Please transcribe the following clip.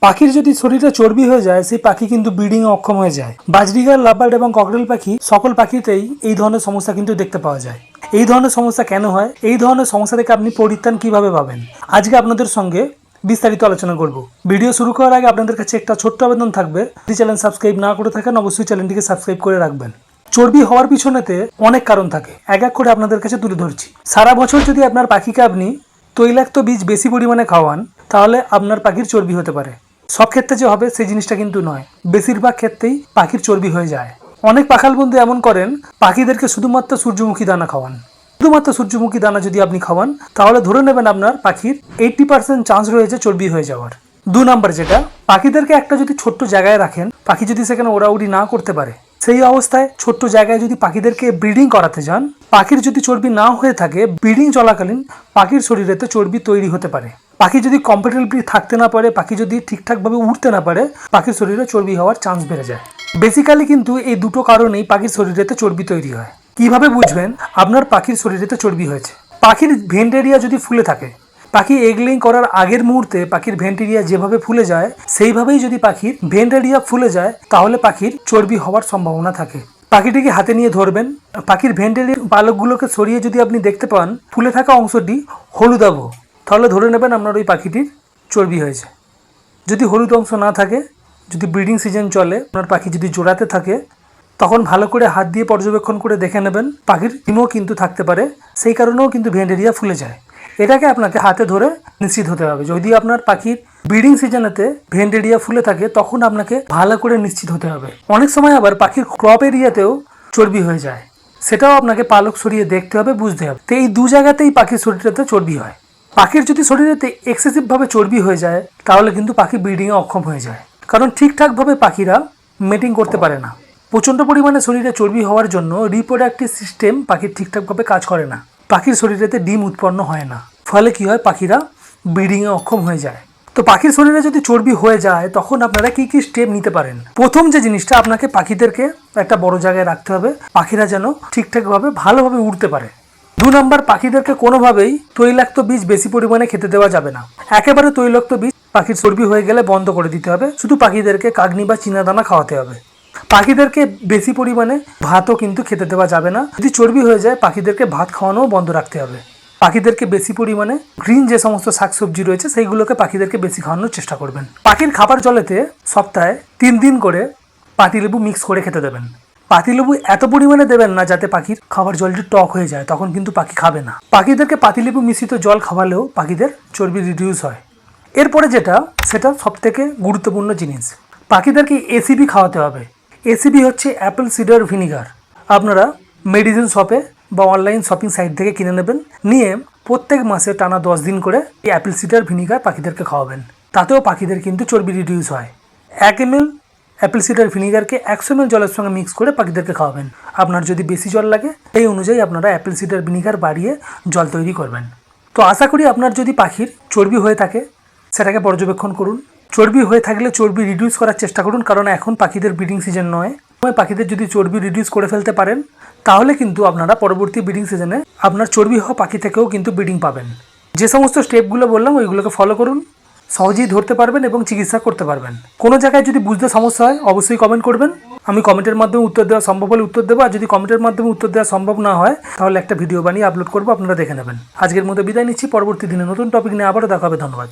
পাখির যদি শরীরে চর্বি হয়ে যায় সেই পাখি কিন্তু ব্রিডিং এ অক্ষম হয়ে যায়। বাজরিগার, লাভবার্ড এবং ককটেল পাখি সকল পাখিতেই এই ধরনের সমস্যা কিন্তু দেখতে পাওয়া যায়। এই ধরনের সমস্যা কেন হয়, এই ধরনের সমস্যা থেকে আপনি পরিত্রাণ কিভাবে পাবেন, আজকে আপনাদের সঙ্গে বিস্তারিত আলোচনা করব। ভিডিও শুরু করার আগে আপনাদের কাছে একটা ছোট্ট আবেদন থাকবে, যদি চ্যানেল সাবস্ক্রাইব না করে থাকেন অবশ্যই চ্যানেলটিকে সাবস্ক্রাইব করে রাখবেন। চর্বি হওয়ার পিছনেতে অনেক কারণ থাকে, এক এক করে আপনাদের কাছে তুলে ধরছি। সারা বছর যদি আপনার পাখিকে আপনি তৈলাক্ত বীজ বেশি পরিমাণে খাওয়ান তাহলে আপনার পাখির চর্বি হতে পারে। সব ক্ষেত্রে যে হবে সেই জিনিসটা কিন্তু নয়, বেশিরভাগ ক্ষেত্রেই পাখির চর্বি হয়ে যায়। অনেক পাখাল বন্ধু এমন করেন, পাখিদেরকে শুধুমাত্র সূর্যমুখী দানা খাওয়ান। শুধুমাত্র সূর্যমুখী দানা যদি আপনি খাওয়ান তাহলে ধরে নেবেন আপনার পাখির 80% চান্স রয়েছে চর্বি হয়ে যাওয়ার। 2 নাম্বার যেটা, পাখিদেরকে একটা যদি ছোট্ট জায়গায় রাখেন, পাখি যদি সেখানে ওড়াউড়ি না করতে পারে, সেই অবস্থায় ছোট্ট জায়গায় যদি পাখিদেরকে ব্রিডিং করাতে যান, পাখির যদি চর্বি না হয়ে থাকে, ব্রিডিং চলাকালীন পাখির শরীরেতে চর্বি তৈরি হতে পারে। পাখি যদি কমফোর্টেবলি থাকতে না পারে, পাখি যদি ঠিকঠাকভাবে উঠতে না পারে, পাখির শরীরে চর্বি হওয়ার চান্স বেড়ে যায়। বেসিক্যালি কিন্তু এই দুটো কারণেই পাখির শরীরেতে চর্বি তৈরি হয়। কিভাবে বুঝবেন আপনার পাখির শরীরেতে চর্বি হয়েছে? পাখির ভেন্ট এরিয়া যদি ফুলে থাকে, পাখি এগ লেইং করার আগের মুহূর্তে পাখির ভেন্ট এরিয়া যেভাবে ফুলে যায়, সেইভাবেই যদি পাখির ভেন্ট এরিয়া ফুলে যায় তাহলে পাখির চর্বি হওয়ার সম্ভাবনা থাকে। পাখিটিকে হাতে নিয়ে ধরবেন, পাখির ভেন্ট এরিয়ার পালকগুলোকে সরিয়ে যদি আপনি দেখতে পান ফুলে থাকা অংশটি হলুদাভ, তাহলে ধরে নেবেন আপনার ওই পাখিটির চর্বি হয়েছে। যদি হলুদ অংশ না থাকে, যদি ব্রিডিং সিজন চলে, আপনার পাখি যদি জোড়াতে থাকে, তখন ভালো করে হাত দিয়ে পর্যবেক্ষণ করে দেখে নেবেন পাখির ডিমও কিন্তু থাকতে পারে, সেই কারণেও কিন্তু ভেন্ট এরিয়া ফুলে যায়। এটাকে আপনাকে হাতে ধরে নিশ্চিত হতে হবে। যদি আপনার পাখির ব্রিডিং সিজনেতে ভেন্ট এরিয়া ফুলে থাকে তখন আপনাকে ভালো করে নিশ্চিত হতে হবে। অনেক সময় আবার পাখির ক্রপ এরিয়াতেও চর্বি হয়ে যায়, সেটাও আপনাকে পালক সরিয়ে দেখতে হবে, বুঝতে হবে। তো এই 2 জায়গাতেই পাখির শরীরেতে চর্বি হয়। পাখির যদি শরীরেতে এক্সেসিভভাবে চর্বি হয়ে যায় তাহলে কিন্তু পাখি ব্রিডিংয়ে অক্ষম হয়ে যায়, কারণ ঠিকঠাকভাবে পাখিরা মেটিং করতে পারে না। প্রচণ্ড পরিমাণে শরীরে চর্বি হওয়ার জন্য রিপ্রোডাক্টিভ সিস্টেম পাখির ঠিকঠাকভাবে কাজ করে না, পাখির শরীরেতে ডিম উৎপন্ন হয় না, ফলে কি হয়, পাখিরা ব্রিডিংয়ে অক্ষম হয়ে যায়। তো পাখির শরীরে যদি চর্বি হয়ে যায় তখন আপনারা কি কি স্টেপ নিতে পারেন? প্রথম যে জিনিসটা, আপনাকে পাখিদেরকে একটা বড় জায়গায় রাখতে হবে, পাখিরা যেন ঠিকঠাকভাবে ভালোভাবে উড়তে পারে। 2 নাম্বার, পাখিদেরকে কোনোভাবেই তৈলাক্ত বীজ বেশি পরিমাণে খেতে দেওয়া যাবে না। একেবারে তৈলাক্ত বীজ পাখির চর্বি হয়ে গেলে বন্ধ করে দিতে হবে, শুধু পাখিদেরকে কাগনি বা চীনা দানা খাওয়াতে হবে। পাখিদেরকে বেশি পরিমাণে ভাতও কিন্তু খেতে দেওয়া যাবে না। যদি চর্বি হয়ে যায় পাখিদেরকে ভাত খাওয়ানোও বন্ধ রাখতে হবে। পাখিদেরকে বেশি পরিমাণে গ্রিন যে সমস্ত শাকসবজি রয়েছে সেইগুলোকে পাখিদেরকে বেশি খাওয়ানোর চেষ্টা করবেন। পাখির খাবার জলেতে সপ্তাহে 3 দিন করে পাতিলেবু মিক্স করে খেতে দেবেন। পাতিলেবু এত পরিমাণে দেবেন না যাতে পাখির খাবার জলটি টক হয়ে যায়, তখন কিন্তু পাখি খাবে না। পাখিদেরকে পাতিলেবু মিশ্রিত জল খাওয়ালেও পাখিদের চর্বি রিডিউস হয়। এরপরে যেটা, সেটা সবথেকে গুরুত্বপূর্ণ জিনিস, পাখিদেরকে এসিবি খাওয়াতে হবে। এসিবি হচ্ছে অ্যাপেল সিডার ভিনিগার। আপনারা মেডিসিন শপে বা অনলাইন শপিং সাইট থেকে কিনে নেবেন, নিয়ে প্রত্যেক মাসে টানা 10 দিন করে এই অ্যাপেল সিডার ভিনিগার পাখিদেরকে খাওয়াবেন। তাতেও পাখিদের কিন্তু চর্বি রিডিউস হয়। 1 ml অ্যাপেল সিডার ভিনিগারকে 100 ml জলের সঙ্গে মিক্স করে পাখিদেরকে খাওয়াবেন। আপনার যদি বেশি জল লাগে সেই অনুযায়ী আপনারা অ্যাপেল সিডার ভিনিগার বাড়িয়ে জল তৈরি করবেন। তো আশা করি আপনার যদি পাখির চর্বি হয়ে থাকে সেটাকে পর্যবেক্ষণ করুন। চর্বি হয়ে থাকলে চর্বি রিডিউস করার চেষ্টা করুন, কারণ এখন পাখিদের ব্রিডিং সিজন নয়। পাখিদের যদি চর্বি রিডিউস করে ফেলতে পারেন তাহলে কিন্তু আপনারা পরবর্তী ব্রিডিং সিজনে আপনার চর্বি হওয়া পাখি থেকেও কিন্তু ব্রিডিং পাবেন। যে সমস্ত স্টেপগুলো বললাম ওইগুলোকে ফলো করুন, সহজেই ধরতে পারবেন এবং চিকিৎসা করতে পারবেন। কোনো জায়গায় যদি বুঝতে সমস্যা হয় অবশ্যই কমেন্ট করবেন, আমি কমেন্টের মাধ্যমে উত্তর দেওয়া সম্ভব হলে উত্তর দেবো। আর যদি কমেন্টের মাধ্যমে উত্তর দেওয়া সম্ভব না হয় তাহলে একটা ভিডিও বানিয়ে আপলোড করবো, আপনারা দেখে নেবেন। আজকের মতো বিদায় নিচ্ছি, পরবর্তী দিনে নতুন টপিক নিয়ে আবারও দেখা হবে। ধন্যবাদ।